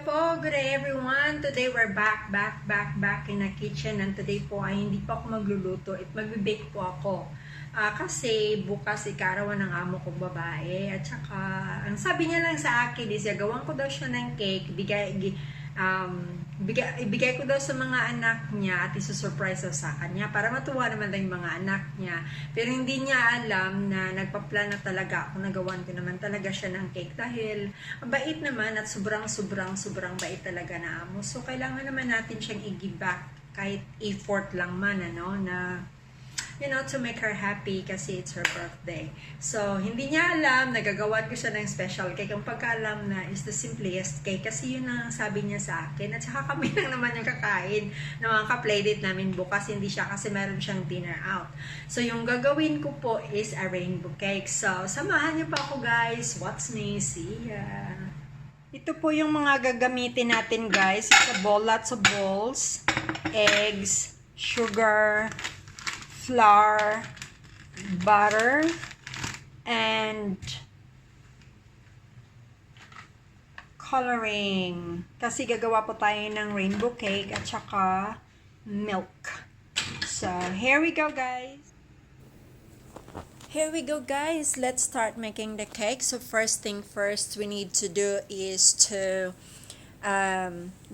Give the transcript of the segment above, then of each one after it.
Hello po, good day everyone. Today we're back in the kitchen, and today po ay hindi pa ako magluluto at magbe-bake po ako. Kasi bukas ikarawan ng amo kong babae, at saka ang sabi niya lang sa akin is gawin ko daw siya ng cake, ibigay ko daw sa mga anak niya at isusurprise daw sa kanya para matuwa naman daw yung mga anak niya. Pero hindi niya alam na nagpa-plan na talaga ako, nagawan ko naman talaga siya ng cake dahil bait naman at sobrang bait talaga na amo. So kailangan naman natin siyang i-give back kahit effort lang man, na to make her happy kasi it's her birthday. So, hindi niya alam, nagagawan ko siya ng special cake. Ang pagkaalam na is the simplest cake kasi yun ang sabi niya sa akin. At saka kami lang naman yung kakain ng mga ka-playdate namin bukas. Hindi siya kasi meron siyang dinner out. So, yung gagawin ko po is a rainbow cake. So, samahan niyo pa ako guys. What's me? See ya! Ito po yung mga gagamitin natin guys. It's a bowl, lots of bowls, eggs, sugar, flour, butter, and coloring. Kasi gagawa po tayo ng rainbow cake at saka milk. So, here we go guys. Let's start making the cake. So, first thing first we need to do is to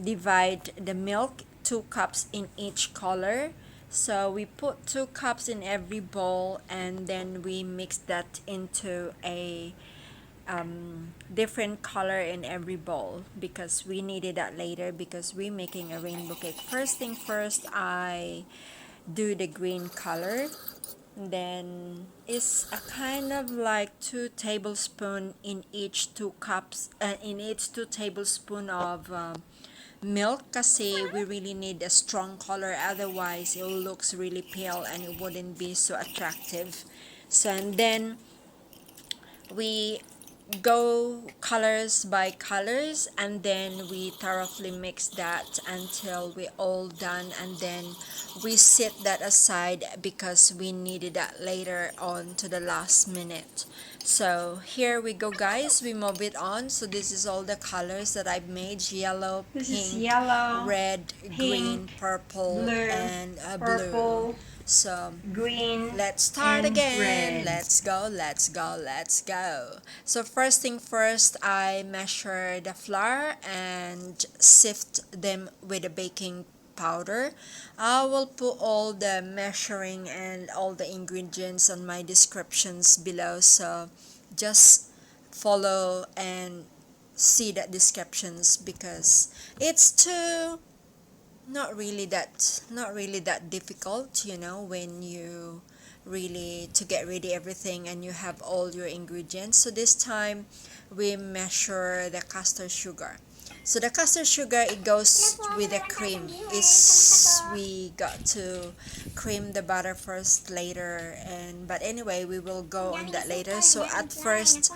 divide the milk, 2 cups in each color. So we put 2 cups in every bowl, and then we mix that into a different color in every bowl because we needed that later because we're making a rainbow cake. First thing first, I do the green color. Then it's a kind of like 2 tablespoons in each 2 cups, in each 2 tablespoons of milk kasi we really need a strong color, otherwise it looks really pale and it wouldn't be so attractive. So, and then we go colors by colors, and then we thoroughly mix that until we all done, and then we set that aside because we needed that later on to the last minute. So here we go guys, we move it on. So this is all the colors that I've made: yellow, pink, red, green, purple, blue, and blue. So green, let's start again. Red. Let's go. So first thing first, I measure the flour and sift them with a baking powder. I will put all the measuring and all the ingredients on my descriptions below, so just follow and see the descriptions because it's not really that difficult, when you really to get ready everything and you have all your ingredients. So this time we measure the caster sugar. So the caster sugar, it goes with the cream. We got to cream the butter first later, but anyway, we will go on that later. So at first,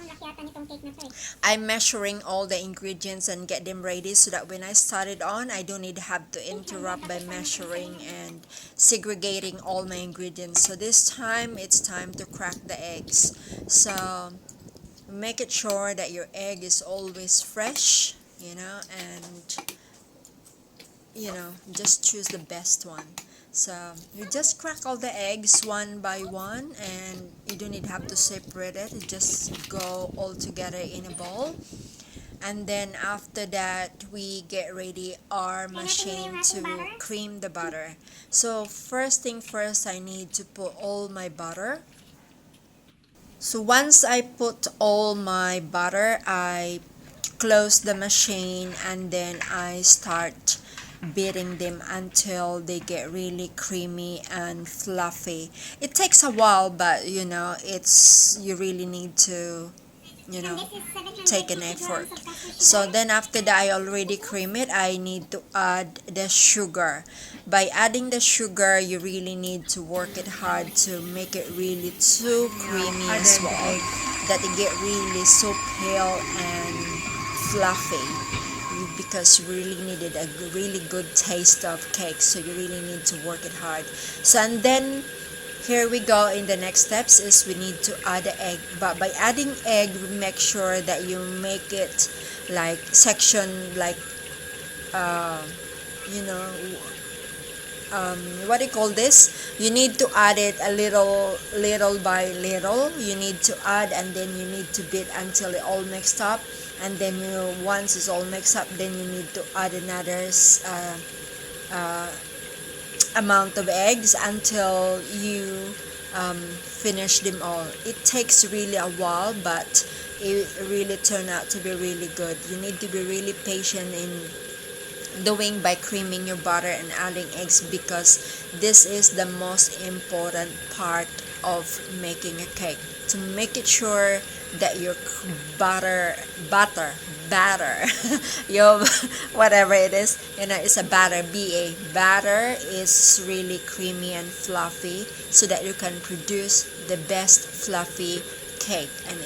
I'm measuring all the ingredients and get them ready so that when I started on, I don't have to interrupt by measuring and segregating all my ingredients. So this time, it's time to crack the eggs. So make it sure that your egg is always fresh, and just choose the best one. So you just crack all the eggs one by one, and you don't have to separate it. You just go all together in a bowl. And then after that, we get ready our machine to cream the butter. So first thing first, I need to put all my butter. So once I put all my butter, I close the machine, and then I start beating them until they get really creamy and fluffy. It takes a while, but you really need to take an effort. So then after that, I already cream it, I need to add the sugar. By adding the sugar, you really need to work it hard to make it really too creamy as well, that it get really so pale and fluffy, because you really needed a really good taste of cake, so you really need to work it hard. So, and then here we go. In the next steps is we need to add the egg, but by adding egg, we make sure that you make it like section, like uh, you know, what do you call this, you need to add it a little by little. You need to add, and then you need to beat until it all mixed up, and then once it's all mixed up, then you need to add another uh, amount of eggs until you finish them all. It takes really a while, but it really turned out to be really good. You need to be really patient in doing by creaming your butter and adding eggs, because this is the most important part of making a cake, to make it sure that your batter your whatever it is, it's a batter is really creamy and fluffy, so that you can produce the best fluffy cake, and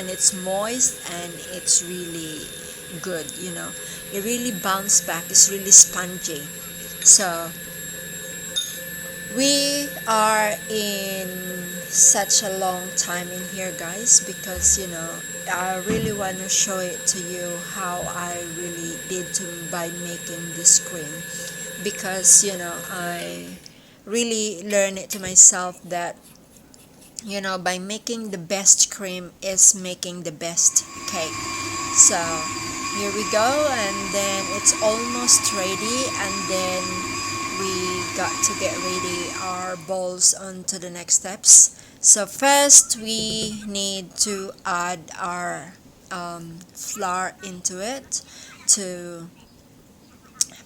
it's moist and it's really good. It really bounced back. It's really spongy. So we are in such a long time in here, guys, because I really want to show it to you how I really did by making this cream, because I really learned it to myself that by making the best cream is making the best cake. So here we go, and then it's almost ready, and then we got to get ready our bowls onto the next steps. So first we need to add our flour into it to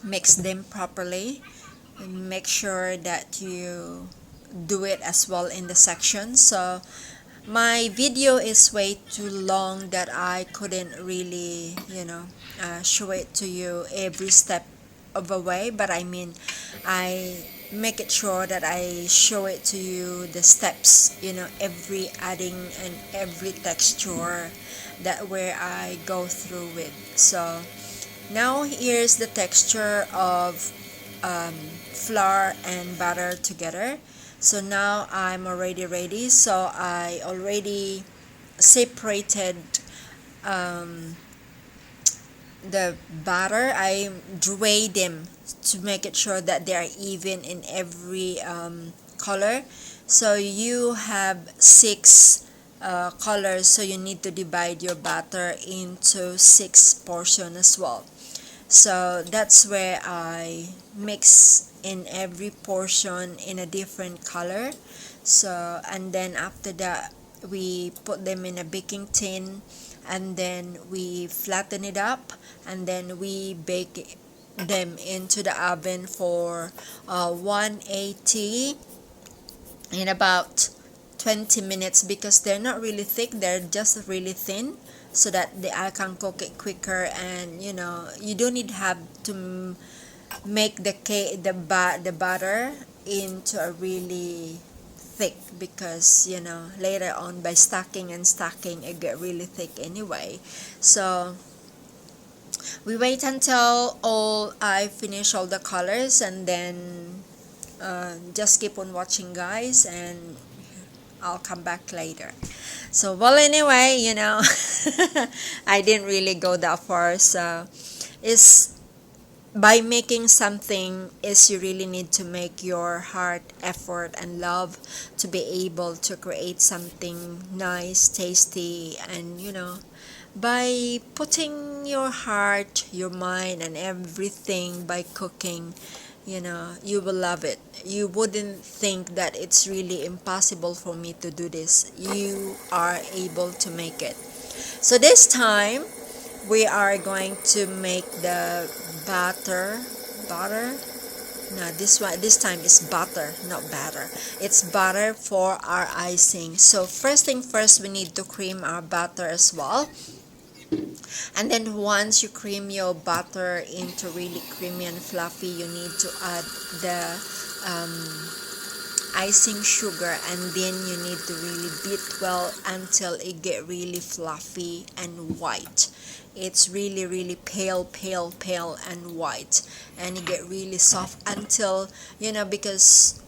mix them properly, and make sure that you do it as well in the section. So my video is way too long that I couldn't really show it to you every step of the way, but I make it sure that I show it to you the steps, every adding and every texture that where I go through with. So now here's the texture of flour and butter together. So now I'm already ready. So I already separated the batter. I weighed them to make it sure that they are even in every color. So you have 6 colors, so you need to divide your batter into 6 portions as well. So that's where I mix in every portion in a different color. So, and then after that we put them in a baking tin, and then we flatten it up, and then we bake them into the oven for 180 in about 20 minutes, because they're not really thick, they're just really thin, so that I can cook it quicker. And you don't need have to make the cake, the butter into a really thick, because later on by stacking it get really thick anyway. So we wait until I finish all the colors, and then just keep on watching, guys, and I'll come back later. So well, anyway, I didn't really go that far. So it's by making something is you really need to make your heart, effort, and love to be able to create something nice, tasty, and by putting your heart, your mind, and everything by cooking, you will love it. You wouldn't think that it's really impossible for me to do this. You are able to make it. So this time we are going to make the butter. No, this time is butter, not batter. It's butter for our icing. So first thing first, we need to cream our butter as well. And then once you cream your butter into really creamy and fluffy, you need to add the icing sugar, and then you need to really beat well until it get really fluffy and white. It's really pale and white, and it get really soft until because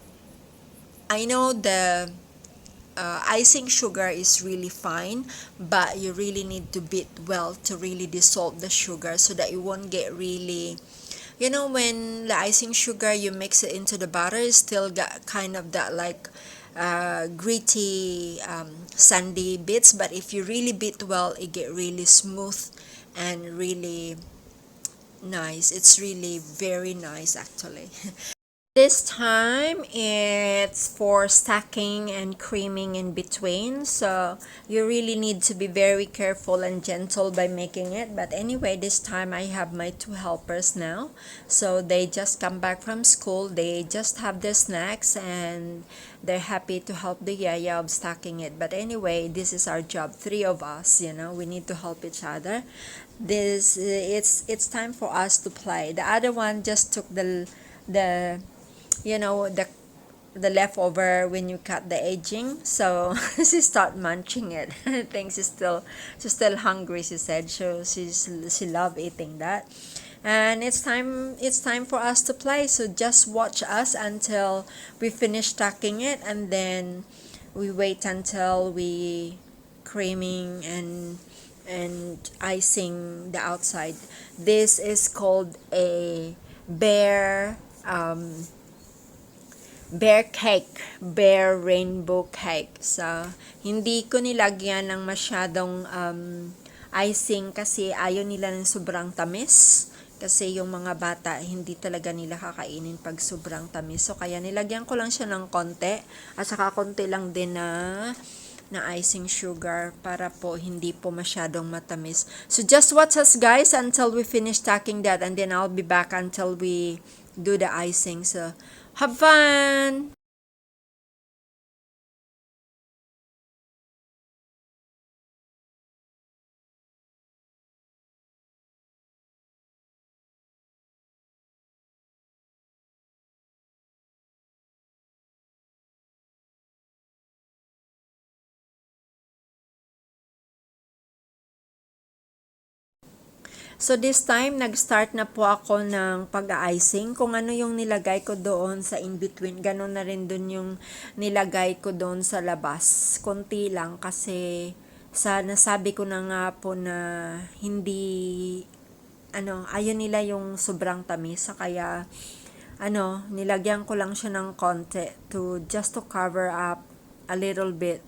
I know the icing sugar is really fine, but you really need to beat well to really dissolve the sugar so that it won't get really, when the icing sugar you mix it into the butter, it still got kind of that like gritty, sandy bits. But if you really beat well, it get really smooth and really nice. It's really very nice actually. This time it's for stacking and creaming in between, so you really need to be very careful and gentle by making it. But anyway, this time I have my two helpers now, so they just come back from school, they just have their snacks and they're happy to help the yaya of stacking it. But anyway, this is our job, three of us, we need to help each other. It's time for us to play. The other one just took the the leftover when you cut the edging, so she start munching it. I think she's still hungry, she said, so she love eating that. And it's time for us to play, so just watch us until we finish stacking it, and then we wait until we creaming and icing the outside. This is called a bear cake, bear rainbow cake. So, hindi ko nilagyan ng masyadong icing kasi ayaw nila ng sobrang tamis. Kasi yung mga bata, hindi talaga nila kakainin pag sobrang tamis. So, kaya nilagyan ko lang siya ng konti. At saka konti lang din na icing sugar para po hindi po masyadong matamis. So, just watch us guys until we finish stacking that, and then I'll be back until we do the icing. So, have fun! So this time, nag-start na po ako ng pag-icing. Kung ano yung nilagay ko doon sa in-between, ganun na rin dun yung nilagay ko doon sa labas. Konti lang kasi nasabi ko na nga po na hindi, ayaw nila yung sobrang tamis. Kaya, nilagyan ko lang siya ng konti just to cover up a little bit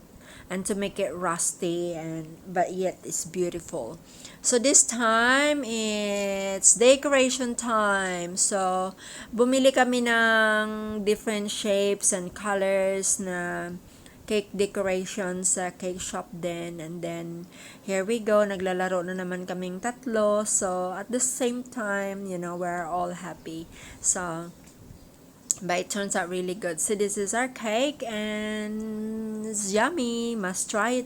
and to make it rusty but yet it's beautiful. So this time it's decoration time. So bumili kami ng different shapes and colors na cake decoration sa cake shop din, and then here we go, naglalaro na naman kaming tatlo. So at the same time, we're all happy. So but it turns out really good. So this is our cake and it's yummy. Must try it.